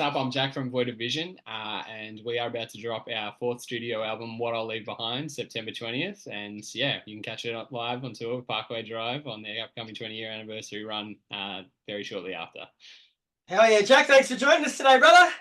up? I'm Jack from Void of Vision, and we are about to drop our fourth studio album, What I'll Leave Behind, September 20th. And yeah, you can catch it up live on tour, Parkway Drive, on the upcoming 20-year anniversary run very shortly after. Hell yeah, Jack, thanks for joining us today, brother.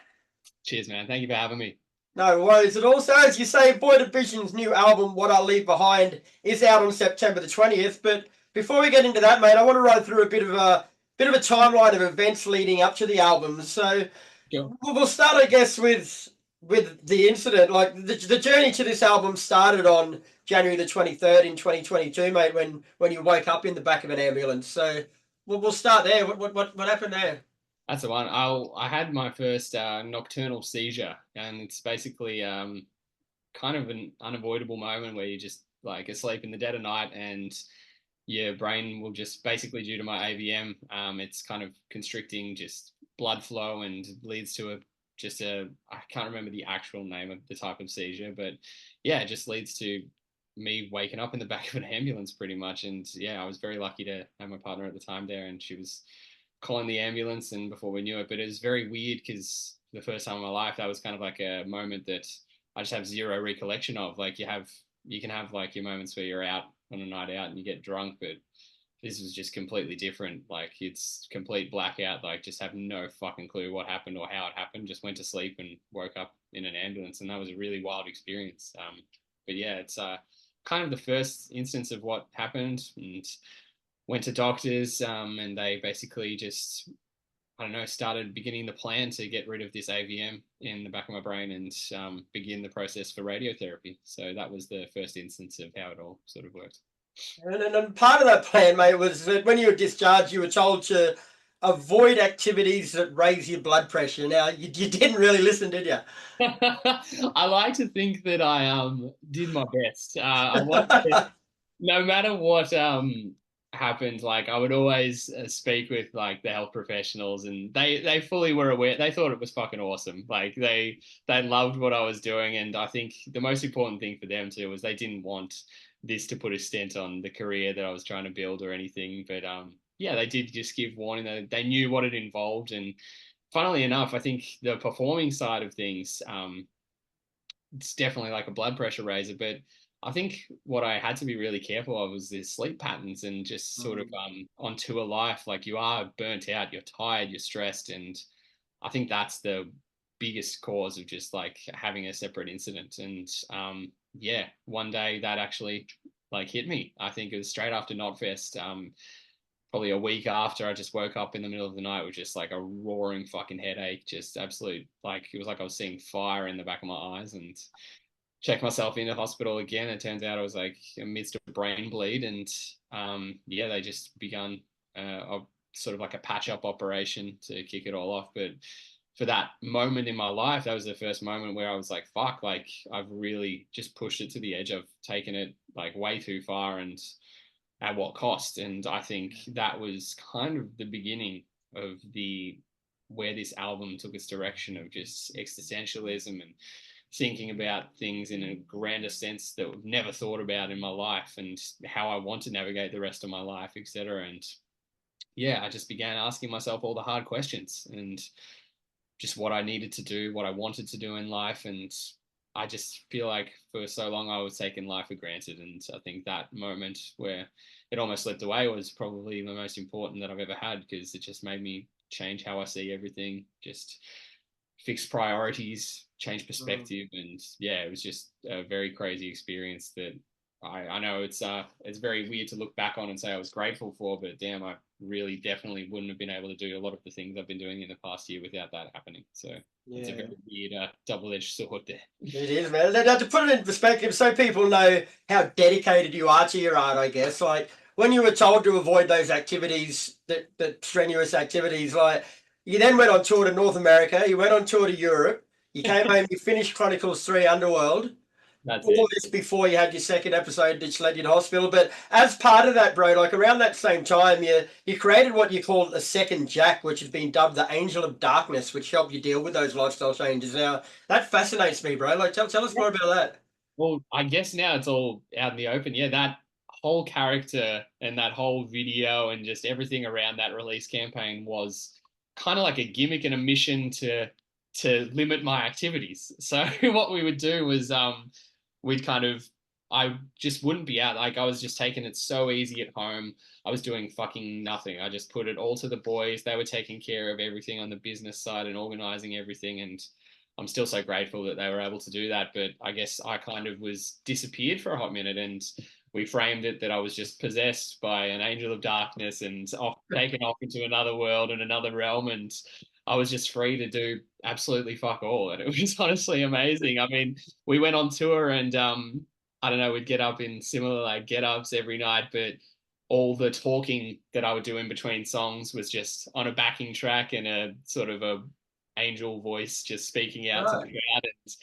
Cheers, man. Thank you for having me. No worries at all. So, as you say, Void of Vision's new album, What I'll Leave Behind, is out on September the 20th. But before we get into that, mate, I want to run through a timeline of events leading up to the album. So Sure. we'll start, I guess, with the incident. Like the journey to this album started on January the 23rd in 2022, mate, when you woke up in the back of an ambulance. So we'll start there. What happened there? That's the one. I had my first nocturnal seizure, and it's basically kind of an unavoidable moment where you just like asleep in the dead of night, and your brain will just basically, due to my AVM, it's kind of constricting just blood flow and leads to I can't remember the actual name of the type of seizure, but yeah, it just leads to me waking up in the back of an ambulance pretty much. And yeah, I was very lucky to have my partner at the time there, and she was calling the ambulance and before we knew it. But it was very weird because the first time in my life, that was kind of like a moment that I just have zero recollection of. Like you can have like your moments where you're out on a night out and you get drunk, but this was just completely different. Like it's complete blackout. Like just have no fucking clue what happened or how it happened. Just went to sleep and woke up in an ambulance, and that was a really wild experience. But yeah, it's kind of the first instance of what happened, and went to doctors, and they basically just, I don't know, started beginning the plan to get rid of this AVM in the back of my brain and begin the process for radiotherapy. So that was the first instance of how it all sort of worked. And part of that plan, mate, was that when you were discharged, you were told to avoid activities that raise your blood pressure. Now, you didn't really listen, did you? I like to think that I did my best. I wanted to, no matter what happened, like I would always speak with like the health professionals, and they fully were aware. They thought it was fucking awesome. Like they loved what I was doing, and I think the most important thing for them too was they didn't want this to put a stint on the career that I was trying to build or anything. But yeah, they did just give warning that they knew what it involved. And funnily enough, I think the performing side of things, it's definitely like a blood pressure raiser. But I think what I had to be really careful of was the sleep patterns and just sort of Mm. on tour life. Like you are burnt out, you're tired, you're stressed, and I think that's the biggest cause of just like having a separate incident. And yeah, one day that actually like hit me. I think it was straight after Knotfest. Probably a week after, I just woke up in the middle of the night with just like a roaring fucking headache, just absolute, like it was like I was seeing fire in the back of my eyes, and checked myself in the hospital again. It turns out I was like amidst a brain bleed, and yeah, they just begun a sort of like a patch up operation to kick it all off. But for that moment in my life, that was the first moment where I was like, fuck, like I've really just pushed it to the edge. I've taken it like way too far, and at what cost? And I think that was kind of the beginning of the where this album took its direction of just existentialism and thinking about things in a grander sense that I've never thought about in my life, and how I want to navigate the rest of my life, etc. And yeah, I just began asking myself all the hard questions and just what I needed to do, what I wanted to do in life. And I just feel like for so long I was taking life for granted. And I think that moment where it almost slipped away was probably the most important that I've ever had, because it just made me change how I see everything, just fix priorities, change Mm. perspective. And yeah, it was just a very crazy experience that I know it's very weird to look back on and say I was grateful for, but damn, I really definitely wouldn't have been able to do a lot of the things I've been doing in the past year without that happening. So it's a Yeah. very weird double-edged sword there. It is, man. Now, to put it in perspective, so people know how dedicated you are to your art, I guess. Like when you were told to avoid those activities, that strenuous activities, like you then went on tour to North America, you went on tour to Europe, you came home, you finished Chronicles 3 Underworld. That's All it. this before you had your second episode, which led you to hospital. But as part of that, bro, like around that same time, you created what you called a second Jack, which has been dubbed the Angel of Darkness, which helped you deal with those lifestyle changes. Now that fascinates me, bro. Like tell us more about that. Well, I guess now it's all out in the open. Yeah, that whole character and that whole video and just everything around that release campaign was kind of like a gimmick and a mission to to limit my activities. So what we would do was we'd kind of I just wouldn't be out. Like I was just taking it so easy at home. I was doing fucking nothing. I just put it all to the boys. They were taking care of everything on the business side and organizing everything. And I'm still so grateful that they were able to do that. But I guess I kind of was disappeared for a hot minute, and we framed it that I was just possessed by an angel of darkness and taken off into another world and another realm. And I was just free to do absolutely fuck all. And it was honestly amazing. I mean, we went on tour and I don't know, we'd get up in similar like get ups every night, but all the talking that I would do in between songs was just on a backing track and a sort of a angel voice just speaking out to the Right. crowd. And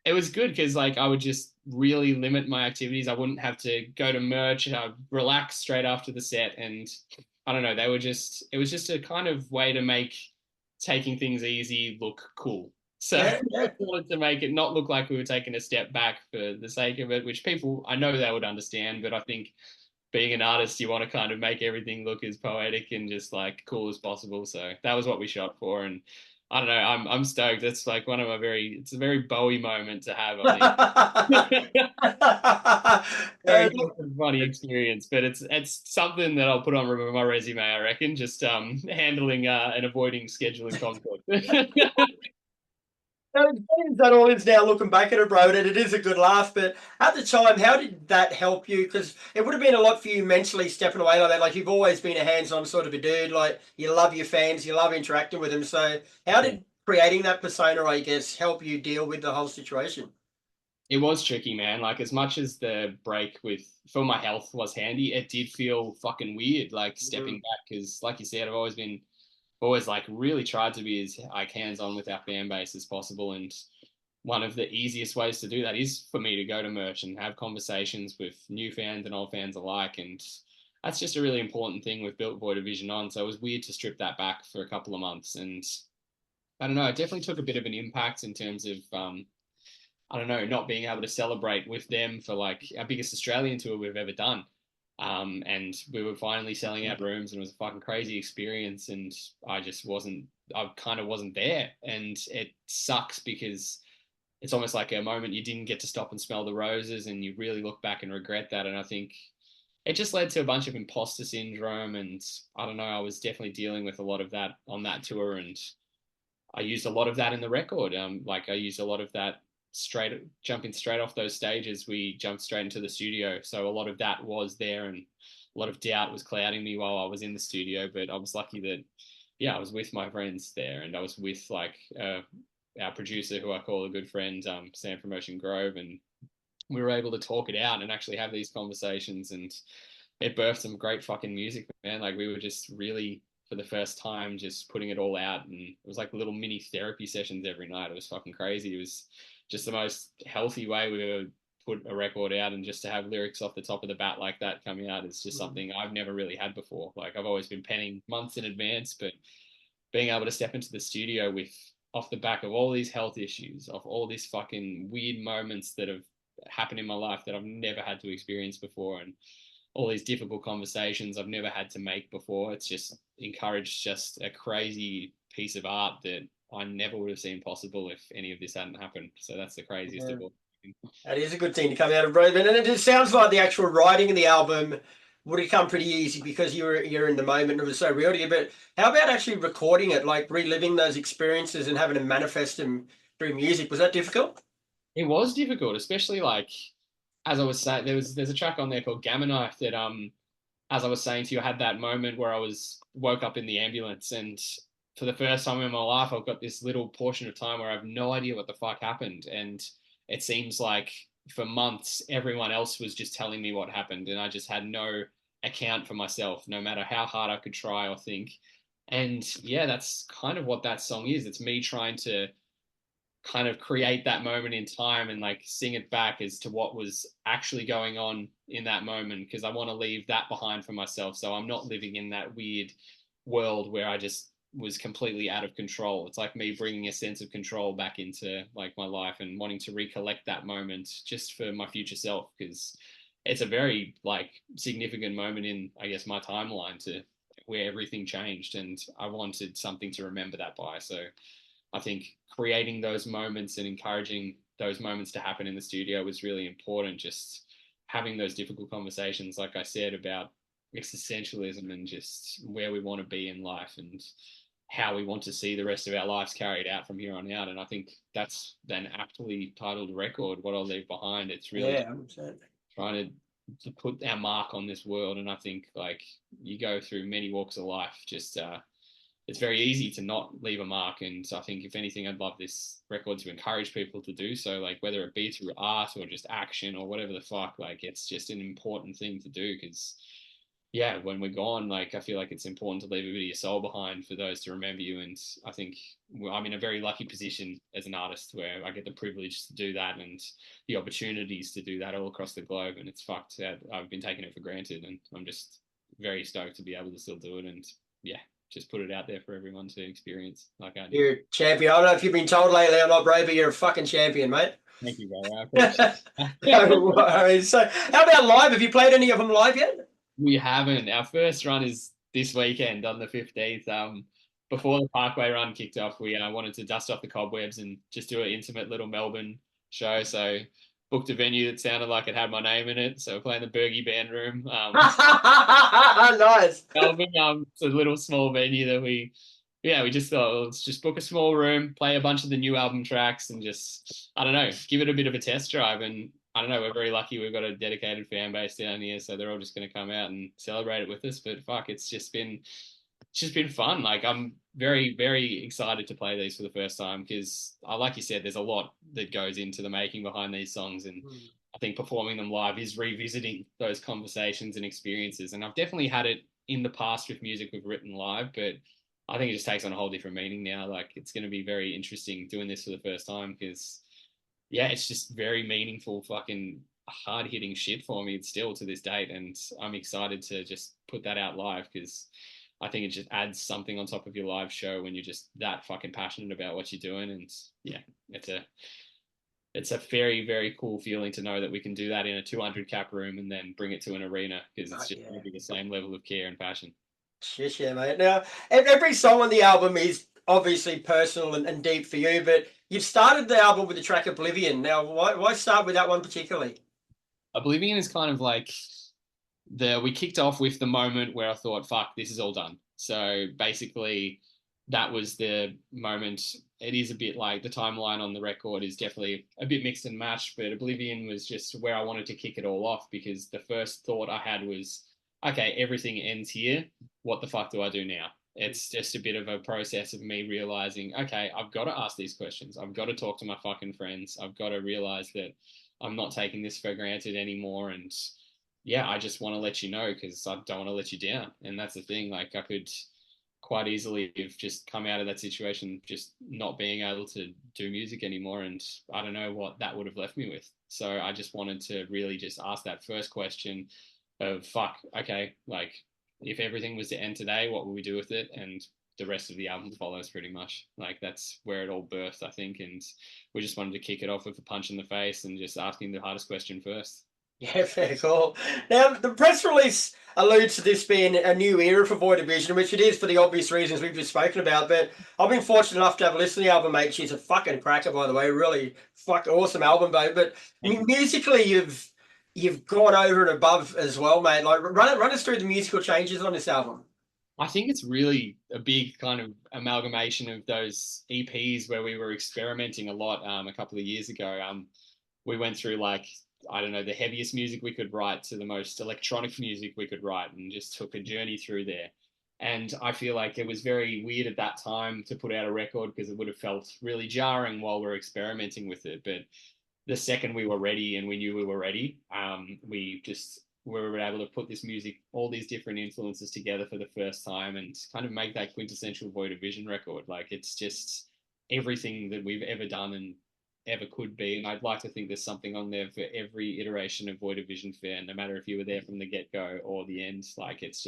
it was good because like I would just really limit my activities. I wouldn't have to go to merch. I'd relax straight after the set. And I don't know, they were just, it was just a kind of way to make taking things easy look cool. So Yeah, I yeah. wanted to make it not look like we were taking a step back for the sake of it, which people, I know they would understand, but I think being an artist, you want to kind of make everything look as poetic and just like cool as possible. So that was what we shot for. And I don't know, I'm stoked. That's like one of my it's a very Bowie moment to have, I think. Very funny experience, but it's something that I'll put on my resume, I reckon. Just handling and avoiding scheduling conflict. That all is now looking back at it, bro, and it is a good laugh. But at the time, how did that help you? Because it would have been a lot for you mentally stepping away like that. Like you've always been a hands-on sort of a dude. Like you love your fans, you love interacting with them. So how Yeah. did creating that persona, I guess, help you deal with the whole situation? It was tricky, man. Like as much as the break with for my health was handy, it did feel fucking weird, like stepping Mm. back. Because, like you said, I've always like really tried to be as like hands on with our fan base as possible. And one of the easiest ways to do that is for me to go to merch and have conversations with new fans and old fans alike. And that's just a really important thing with Built Void Division on. So it was weird to strip that back for a couple of months. And I don't know, it definitely took a bit of an impact in terms of I don't know, not being able to celebrate with them for like our biggest Australian tour we've ever done. And we were finally selling out rooms and it was a fucking crazy experience. And I kind of wasn't there. And it sucks because it's almost like a moment you didn't get to stop and smell the roses and you really look back and regret that. And I think it just led to a bunch of imposter syndrome. And I don't know, I was definitely dealing with a lot of that on that tour. And I used a lot of that in the record. Like I used a lot of that jumping straight off those stages. We jumped straight into the studio, so a lot of that was there, and a lot of doubt was clouding me while I was in the studio. But I was lucky that, yeah, I was with my friends there, and I was with like our producer, who I call a good friend, Sam from Ocean Grove, and we were able to talk it out and actually have these conversations, and it birthed some great fucking music, man. Like we were just really for the first time just putting it all out, and it was like little mini therapy sessions every night. It was fucking crazy. It was just the most healthy way we were put a record out, and just to have lyrics off the top of the bat like that coming out is just something I've never really had before. Like I've always been penning months in advance, but being able to step into the studio with off the back of all these health issues, of all these fucking weird moments that have happened in my life that I've never had to experience before, and all these difficult conversations I've never had to make before. It's just encouraged just a crazy piece of art that I never would have seen possible if any of this hadn't happened. So that's the craziest Yeah. of all. That is a good thing to come out of, bro. And it sounds like the actual writing of the album would have come pretty easy because you're in the moment and it was so real to you. But how about actually recording it, like reliving those experiences and having to manifest them through music? Was that difficult? It was difficult, especially like as I was saying, there's a track on there called Gamma Knife that as I was saying to you, I had that moment where I woke up in the ambulance, and for the first time in my life, I've got this little portion of time where I have no idea what the fuck happened, and it seems like for months everyone else was just telling me what happened, and I just had no account for myself, no matter how hard I could try or think. And yeah, that's kind of what that song is. It's me trying to kind of create that moment in time and like sing it back as to what was actually going on in that moment, because I want to leave that behind for myself, so I'm not living in that weird world where I just was completely out of control. It's like me bringing a sense of control back into like my life and wanting to recollect that moment just for my future self, because it's a very like significant moment in, I guess, my timeline to where everything changed, and I wanted something to remember that by. So I think creating those moments and encouraging those moments to happen in the studio was really important. Just having those difficult conversations, like I said, about existentialism and just where we want to be in life and how we want to see the rest of our lives carried out from here on out. And I think that's an aptly titled record, What I'll Leave Behind. It's really Yeah, 100%. trying to put our mark on this world. And I think like you go through many walks of life, just it's very easy to not leave a mark. And I think if anything, I'd love this record to encourage people to do so, like whether it be through art or just action or whatever the fuck, like it's just an important thing to do. Because yeah, when we're gone, like I feel like it's important to leave a bit of your soul behind for those to remember you. And I think I'm in a very lucky position as an artist where I get the privilege to do that and the opportunities to do that all across the globe. And it's fucked that I've been taking it for granted, and I'm just very stoked to be able to still do it. And yeah, just put it out there for everyone to experience like I did. You're a champion. I don't know if you've been told lately I'm not brave, but you're a fucking champion, mate. Thank you, brother. I appreciate No worries. So, how about live? Have you played any of them live yet? We haven't. Our first run is this weekend on the 15th. Before the Parkway run kicked off, we wanted to dust off the cobwebs and just do an intimate little Melbourne show. So booked a venue that sounded like it had my name in it. So we're playing the BERGIN band room. Nice. Melbourne, it's a little small venue that we just thought, let's just book a small room, play a bunch of the new album tracks, and just, I don't know, give it a bit of a test drive. And I don't know, we're very lucky we've got a dedicated fan base down here, so they're all just going to come out and celebrate it with us. But fuck, it's just been fun. Like I'm very, very excited to play these for the first time because, like you said, there's a lot that goes into the making behind these songs, and I think performing them live is revisiting those conversations and experiences. And I've definitely had it in the past with music we've written live, but I think it just takes on a whole different meaning now. Like it's going to be very interesting doing this for the first time because, yeah, it's just very meaningful, fucking hard hitting shit for me still to this date. And I'm excited to just put that out live because I think it just adds something on top of your live show when you're just that fucking passionate about what you're doing. And yeah, it's a very, very cool feeling to know that we can do that in a 200 cap room and then bring it to an arena because it's just going to be the same level of care and passion. Shit, yeah, mate. Now, every song on the album is obviously personal and deep for you, but you've started the album with the track Oblivion. Now, why start with that one particularly? Oblivion is kind of like we kicked off with the moment where I thought, fuck, this is all done. So basically, that was the moment. It is a bit like the timeline on the record is definitely a bit mixed and matched, but Oblivion was just where I wanted to kick it all off because the first thought I had was, okay, everything ends here. What the fuck do I do now? It's just a bit of a process of me realizing, okay, I've got to ask these questions. I've got to talk to my fucking friends. I've got to realize that I'm not taking this for granted anymore. And yeah, I just want to let you know because I don't want to let you down. And that's the thing. Like I could quite easily have just come out of that situation just not being able to do music anymore, and I don't know what that would have left me with. So I just wanted to really just ask that first question of fuck, okay, like if everything was to end today, what would we do with it? And the rest of the album follows pretty much. Like that's where it all birthed, I think, and we just wanted to kick it off with a punch in the face and just asking the hardest question first. Yeah, very cool. Now, the press release alludes to this being a new era for Void Division, which it is for the obvious reasons we've just spoken about. But I've been fortunate enough to have a listen to the album, mate. She's a fucking cracker, by the way. Really fucking awesome album, mate. But musically, you've gone over and above as well, mate. Like, run us through the musical changes on this album. I think it's really a big kind of amalgamation of those EPs where we were experimenting a lot a couple of years ago. We went through like, I don't know, the heaviest music we could write to the most electronic music we could write and just took a journey through there. And I feel like it was very weird at that time to put out a record because it would have felt really jarring while we're experimenting with it. But the second we were ready and we knew we were ready, we were able to put this music, all these different influences together for the first time and kind of make that quintessential Void of Vision record. Like it's just everything that we've ever done and ever could be. And I'd like to think there's something on there for every iteration of Void of Vision fan, no matter if you were there from the get-go or the end. Like it's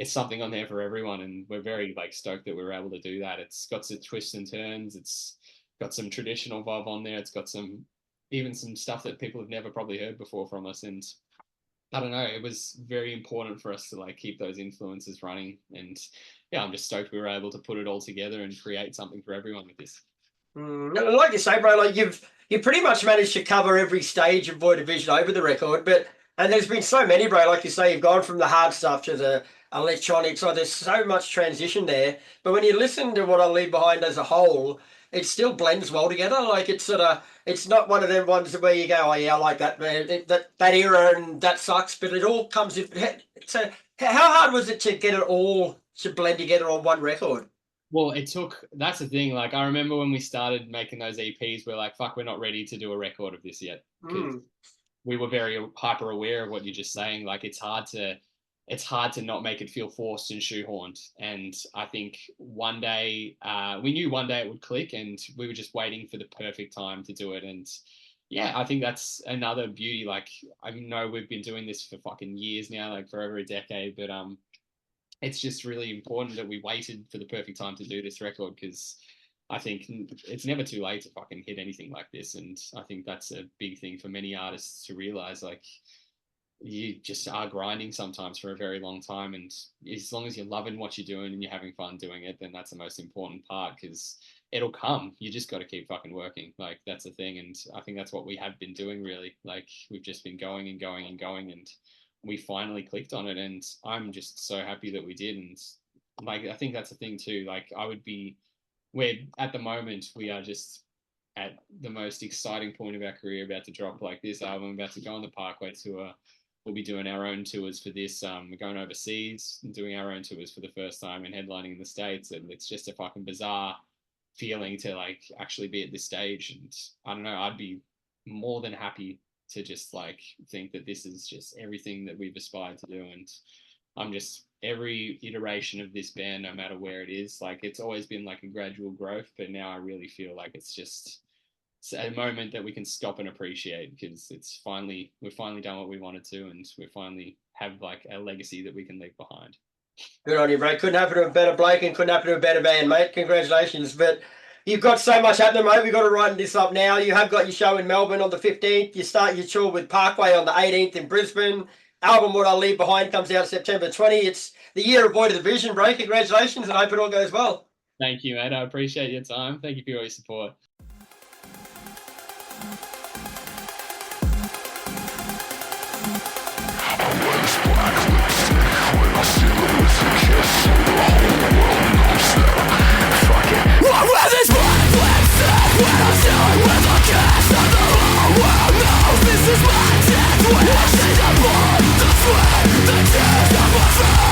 something on there for everyone. And we're very like stoked that we were able to do that. It's got some twists and turns. It's got some traditional vibe on there. It's got even some stuff that people have never probably heard before from us. And I don't know, it was very important for us to like keep those influences running. And yeah, I'm just stoked we were able to put it all together and create something for everyone with this. Like you say, bro, like you pretty much managed to cover every stage of Void Division over the record, but and there's been so many, bro. Like you say, you've gone from the hard stuff to the electronics. Like there's so much transition there. But when you listen to what I leave behind as a whole, it still blends well together. Like it's sort of it's not one of them ones where you go, oh yeah, I like that man, that era and that sucks. But it all comes in. So how hard was it to get it all to blend together on one record? Well, that's the thing. Like, I remember when we started making those EPs, we're like, fuck, we're not ready to do a record of this yet. Because we were very hyper aware of what you're just saying. Like, it's hard to not make it feel forced and shoehorned. And I think one day, we knew one day it would click, and we were just waiting for the perfect time to do it. And yeah, I think that's another beauty. Like, I know we've been doing this for fucking years now, like for over a decade, but it's just really important that we waited for the perfect time to do this record, because I think it's never too late to fucking hit anything like this. And I think that's a big thing for many artists to realize. Like, you just are grinding sometimes for a very long time, and as long as you're loving what you're doing and you're having fun doing it, then that's the most important part, because it'll come. You just got to keep fucking working. Like, that's the thing. And I think that's what we have been doing, really. Like, we've just been going and going and going, and we finally clicked on it. And I'm just so happy that we did. And like, I think that's the thing too. Like, we're at the moment, we are just at the most exciting point of our career, about to drop like this album, about to go on the Parkway tour. We'll be doing our own tours for this. We're going overseas and doing our own tours for the first time and headlining in the States. And it's just a fucking bizarre feeling to like actually be at this stage. And I don't know, I'd be more than happy to just like think that this is just everything that we've aspired to do. And I'm just, every iteration of this band, no matter where it is, like, it's always been like a gradual growth, but now I really feel like it's a moment that we can stop and appreciate, because we've finally done what we wanted to, and we finally have like a legacy that we can leave behind. Good on you, bro. Couldn't happen to a better bloke and couldn't happen to a better band, mate. Congratulations. But you've got so much happening, mate. We've got to write this up now. You have got your show in Melbourne on the 15th. You start your tour with Parkway on the 18th in Brisbane. Album What I Leave Behind comes out September 20. It's the year of Void Division, bro. Congratulations, and I hope it all goes well. Thank you, mate. I appreciate your time. Thank you for all your support. This is my death wish. The sweat, the tears of my face.